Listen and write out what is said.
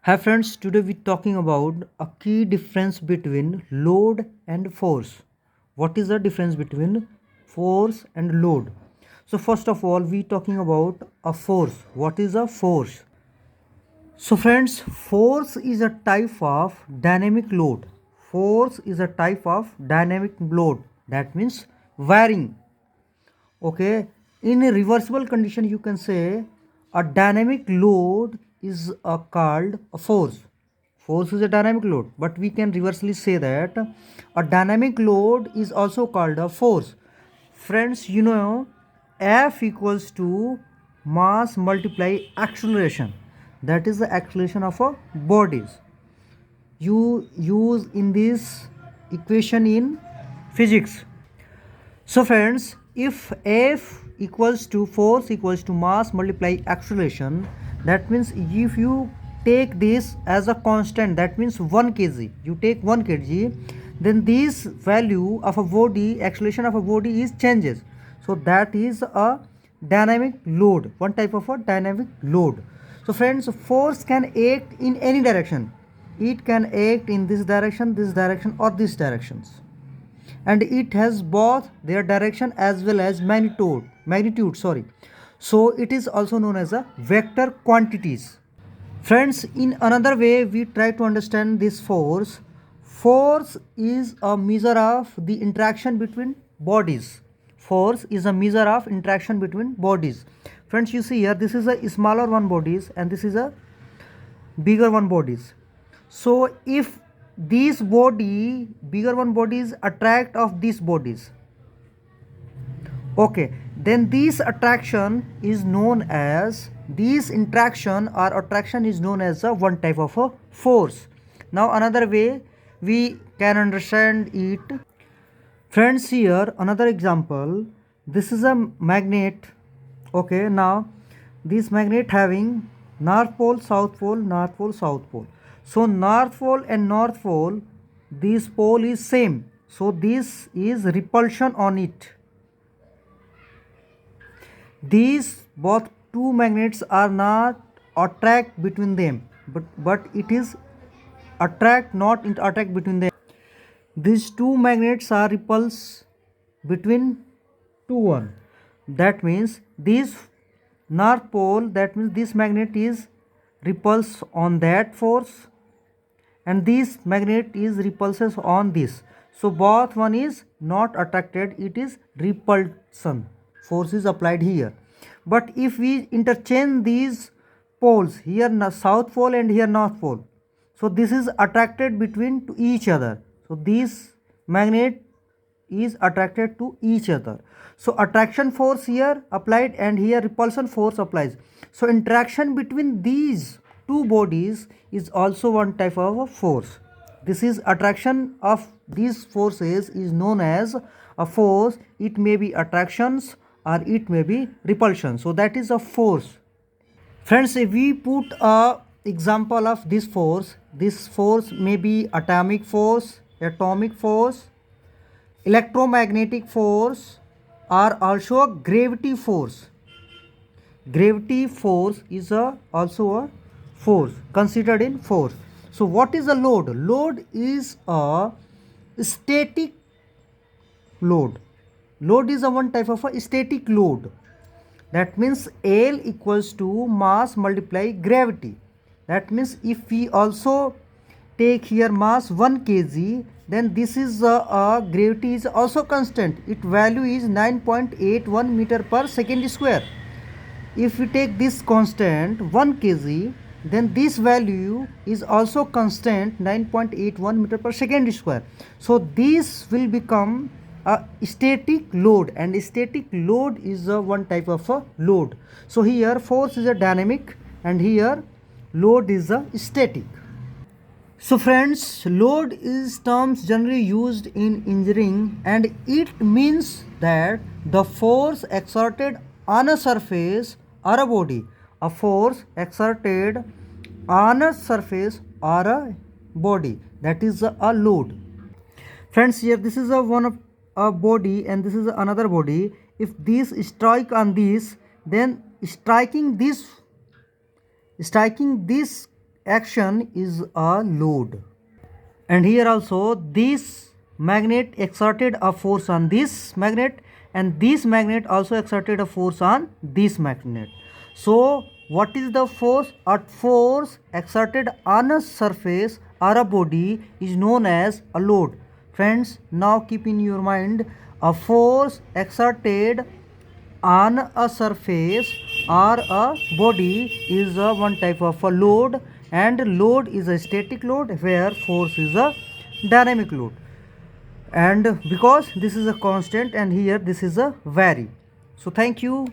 Hi friends, today we're talking about a key difference between load and force. What is the difference between force and load? So first of all, we're talking about a force. What is a force? So friends, force is a type of dynamic load. Force is a type of dynamic load. That means varying. Okay, in a reversible condition you can say a dynamic load is called a force is a dynamic load, but we can reversely say that a dynamic load is also called a force. Friends, you know, F equals to mass multiply acceleration, that is the acceleration of a bodies you use in this equation in physics. So friends, if F equals to force equals to mass multiply acceleration, that means if you take this as a constant, that means 1 kg, you take 1 kg, then this value of a body, acceleration of a body is changes. So that is a dynamic load, one type of a dynamic load. So friends, force can act in any direction. It can act in this direction or these directions, and it has both their direction as well as magnitude, sorry. So it is also known as a vector quantities. Friends, in another way we try to understand this force is a measure of the interaction between bodies. Force is a measure of interaction between bodies. Friends, you see here, this is a smaller one bodies and this is a bigger one bodies. So if these body, bigger one bodies attract of these bodies, okay, then this attraction is known as, this interaction or attraction is known as a one type of a force. Now another way we can understand it. Friends, here another example, this is a magnet. Okay, now this magnet having north pole, south pole, north pole, south pole. So north pole and north pole, this pole is same, so this is repulsion on it. These both two magnets are not attract between them, but it is attract, not attract between them. These two magnets are repulse between two one. That means this north pole, that means this magnet is repulse on that force, and this magnet is repulses on this. So both one is not attracted, it is repulsion. Force is applied here. But if we interchange these poles, here south pole and here north pole, so this is attracted between to each other. So this magnet is attracted to each other. So attraction force here applied and here repulsion force applies. So interaction between these two bodies is also one type of a force. This is attraction of these forces is known as a force. It may be attractions or it may be repulsion. So that is a force. Friends, if we put a example of this force may be atomic force, electromagnetic force, or also a gravity force. Gravity force is also a force considered in force. So what is a load? Load is a static load. Load is a one type of a static load. That means L equals to mass multiply gravity. That means if we also take here mass 1 kg, then this is gravity is also constant. Its value is 9.81 meter per second square. If we take this constant 1 kg, then this value is also constant 9.81 meter per second square. So this will become a static load, and static load is a one type of a load. So here force is a dynamic and here load is a static. So friends, load is terms generally used in engineering, and it means that the force exerted on a surface or a body, a force exerted on a surface or a body, that is a load. Friends, here this is a one of a body and this is another body. If this strike on this, then striking this action is a load. And here also this magnet exerted a force on this magnet, and this magnet also exerted a force on this magnet. So what is the force? A force exerted on a surface or a body is known as a load. Friends, now keep in your mind, a force exerted on a surface or a body is a one type of a load, and load is a static load where force is a dynamic load. And because this is a constant and here this is a vary. So thank you.